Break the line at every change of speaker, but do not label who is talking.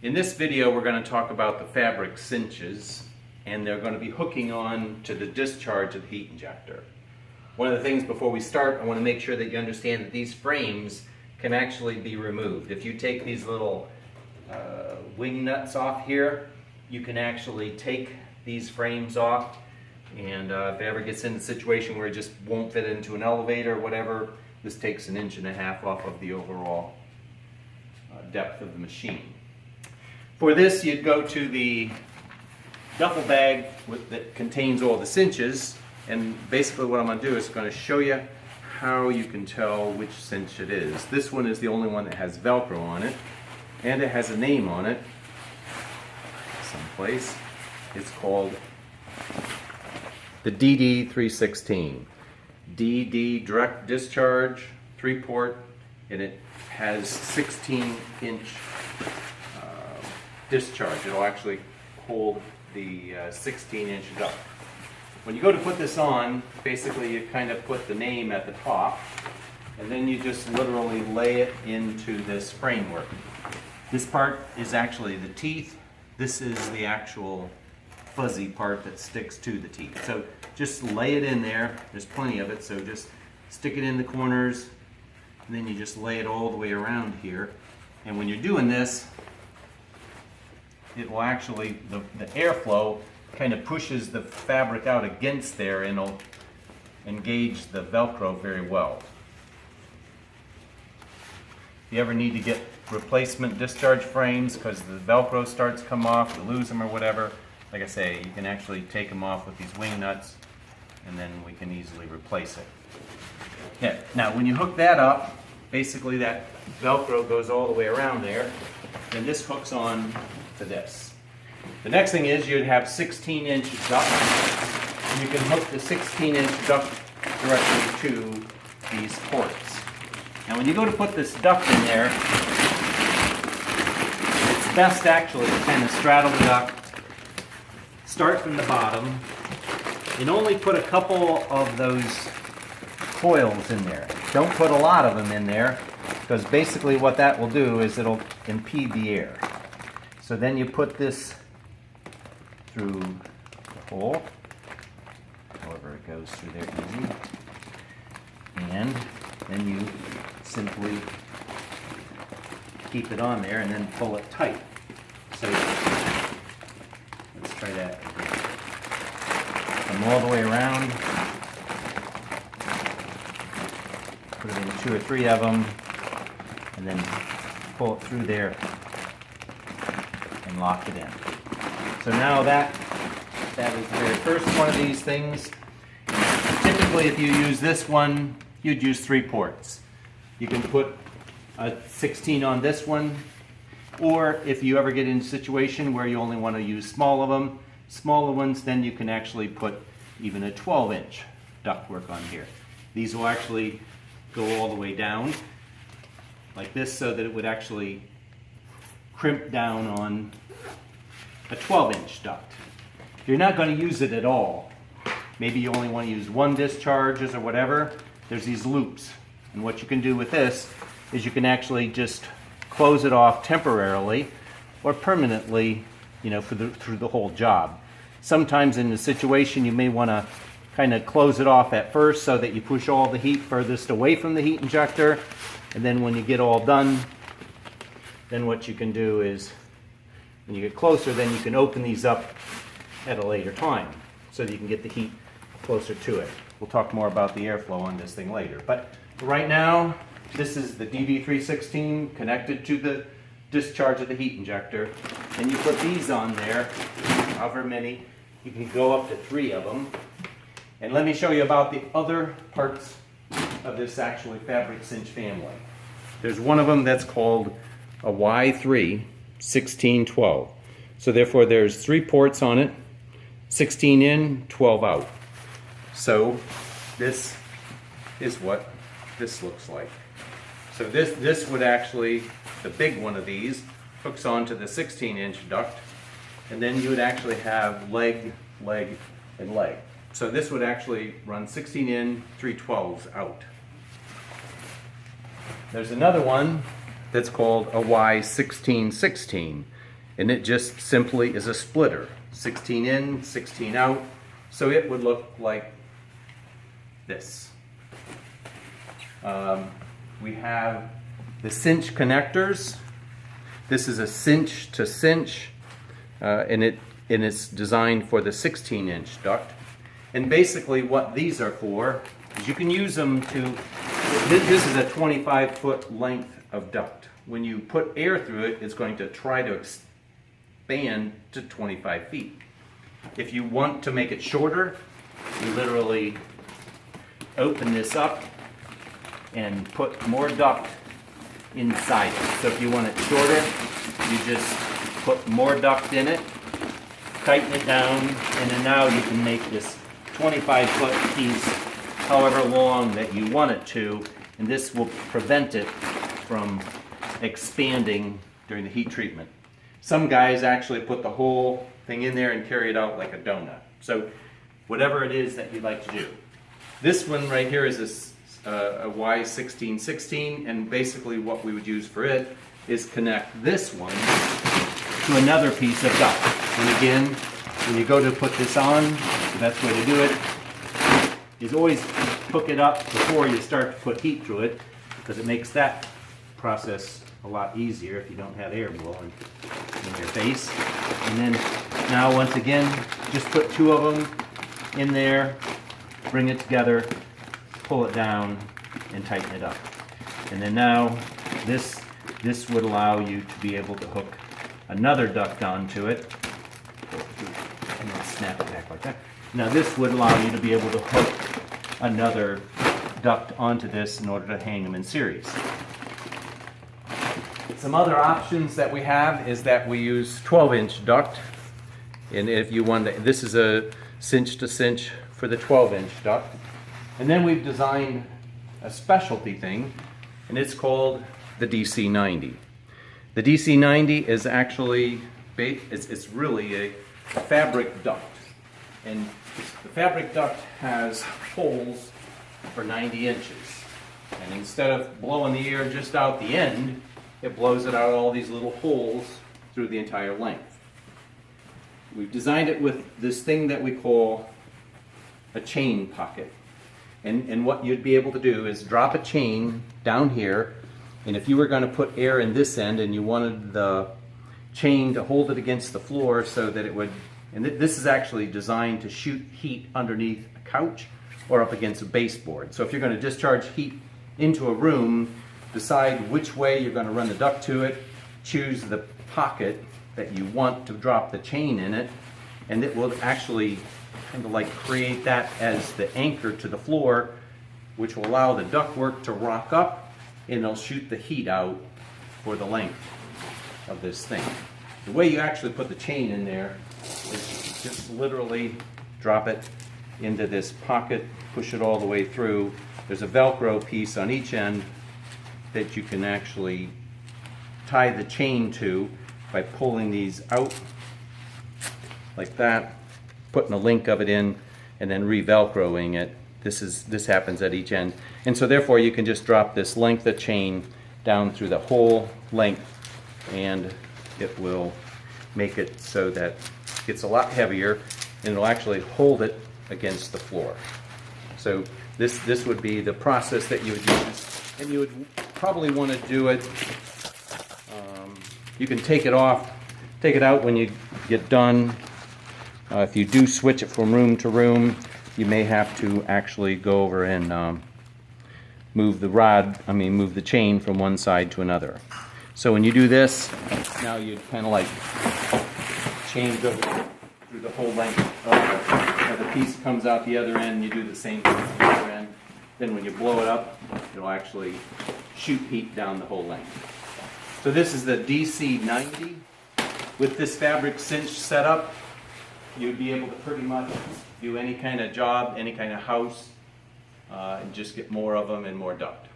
In this video we're going to talk about the fabric cinches, and they're going to be hooking on to the discharge of the heat injector. One of the things before we start, I want to make sure that you understand that these frames can actually be removed. If you take these little wing nuts off here, you can actually take these frames off, and if it ever gets in a situation where it just won't fit into an elevator or whatever, this takes 1.5 inches off of the overall depth of the machine. For this, you'd go to the duffel bag that contains all the cinches, and basically what I'm going to do is going to show you how you can tell which cinch it is. This one is the only one that has Velcro on it, and it has a name on it someplace. It's called the DD316. DD, direct discharge, 3-port, and it has 16-inch discharge. It'll actually hold the 16-inch duct. When you go to put this on, basically you kind of put the name at the top, and then you just literally lay it into this framework. This part is actually the teeth. This is the actual fuzzy part that sticks to the teeth. So just lay it in there. There's plenty of it, so just stick it in the corners, and then you just lay it all the way around here. And when you're doing this, it will actually, the airflow kind of pushes the fabric out against there, and it'll engage the Velcro very well. If you ever need to get replacement discharge frames because the Velcro starts to come off, you lose them or whatever, like I say, you can actually take them off with these wing nuts, and then we can easily replace it. Yeah. Now when you hook that up, basically that Velcro goes all the way around there, and this hooks on to this. The next thing is you'd have 16-inch duct, and you can hook the 16-inch duct directly to these ports. Now when you go to put this duct in there, it's best actually to kind of straddle the duct, start from the bottom, and only put a couple of those coils in there. Don't put a lot of them in there, because basically what that will do is it'll impede the air. So then you put this through the hole, however it goes through there easy, and then you simply keep it on there and then pull it tight. So let's try that. Come all the way around, put it in 2 or 3 of them, and then pull it through there and lock it in. So now that is the very first one of these things. Typically if you use this one, you'd use 3 ports. You can put a 16 on this one, or if you ever get in a situation where you only want to use smaller ones, then you can actually put even a 12-inch ductwork on here. These will actually go all the way down like this, so that it would actually crimp down on a 12-inch duct. If you're not going to use it at all, maybe you only want to use 1 discharges or whatever, there's these loops. And what you can do with this is you can actually just close it off temporarily or permanently, through the whole job. Sometimes in the situation you may want to kind of close it off at first so that you push all the heat furthest away from the heat injector, and then when you get all done, then what you can do is, when you get closer, then you can open these up at a later time so that you can get the heat closer to it. We'll talk more about the airflow on this thing later. But right now, this is the DD316 connected to the discharge of the heat injector. And you put these on there, however many. You can go up to 3 of them. And let me show you about the other parts of this actually fabric cinch family. There's one of them that's called a Y3 1612. So therefore there's 3 ports on it, 16 in, 12 out. So this is what this looks like. So this would actually, the big one of these, hooks onto the 16-inch duct, and then you would actually have leg, leg, and leg. So this would actually run 16 in, 3 12s out. There's another one that's called a Y1616,
and it just simply is a splitter, 16 in, 16 out, so it would look like this. We have the cinch connectors. This is a cinch to cinch, and it's designed for the 16-inch duct. And basically what these are for is you can use them to, this is a 25-foot length of duct. When you put air through it, it's going to try to expand to 25 feet. If you want to make it shorter, you literally open this up and put more duct inside it. So if you want it shorter, you just put more duct in it, tighten it down, and then now you can make this 25-foot piece however long that you want it to, and this will prevent it from expanding during the heat treatment. Some guys actually put the whole thing in there and carry it out like a donut. So whatever it is that you'd like to do. This one right here is a Y1616, and basically what we would use for it is connect this one to another piece of duct. And again, when you go to put this on, the best way to do it is always hook it up before you start to put heat through it, because it makes that process a lot easier if you don't have air blowing in your face. And then now once again, just put two of them in there, bring it together, pull it down, and tighten it up. And then now this would allow you to be able to hook another duct onto it. And then snap it back like that. Now this would allow you to be able to hook another duct onto this in order to hang them in series. Some other options that we have is that we use 12-inch duct. And if you want to, this is a cinch to cinch for the 12-inch duct. And then we've designed a specialty thing, and it's called the DC90. The DC90 is actually, it's really a fabric duct. And the fabric duct has holes for 90 inches. And instead of blowing the air just out the end, it blows it out all these little holes through the entire length. We've designed it with this thing that we call a chain pocket. And what you'd be able to do is drop a chain down here, and if you were going to put air in this end and you wanted the chain to hold it against the floor so that it would, and this is actually designed to shoot heat underneath a couch or up against a baseboard. So if you're going to discharge heat into a room, decide which way you're going to run the duct to it, choose the pocket that you want to drop the chain in it, and it will actually kind of like create that as the anchor to the floor, which will allow the ductwork to rock up, and it'll shoot the heat out for the length of this thing. The way you actually put the chain in there is just literally drop it into this pocket, push it all the way through. There's a Velcro piece on each end that you can actually tie the chain to by pulling these out like that, putting a link of it in, and then re-velcroing it. This happens at each end. And so therefore you can just drop this length of chain down through the whole length, and it will make it so that it's a lot heavier, and it'll actually hold it against the floor. So this would be the process that you would use, and you would probably want to do it, you can take it out when you get done. If you do switch it from room to room, you may have to actually go over and move the chain from one side to another. So when you do this, now you kind of like change over through the whole length of the piece comes out the other end, you do the same thing at the other end. Then when you blow it up, it'll actually shoot heat down the whole length. So this is the DC90. With this fabric cinch setup, you'd be able to pretty much do any kind of job, any kind of house, and just get more of them and more duct.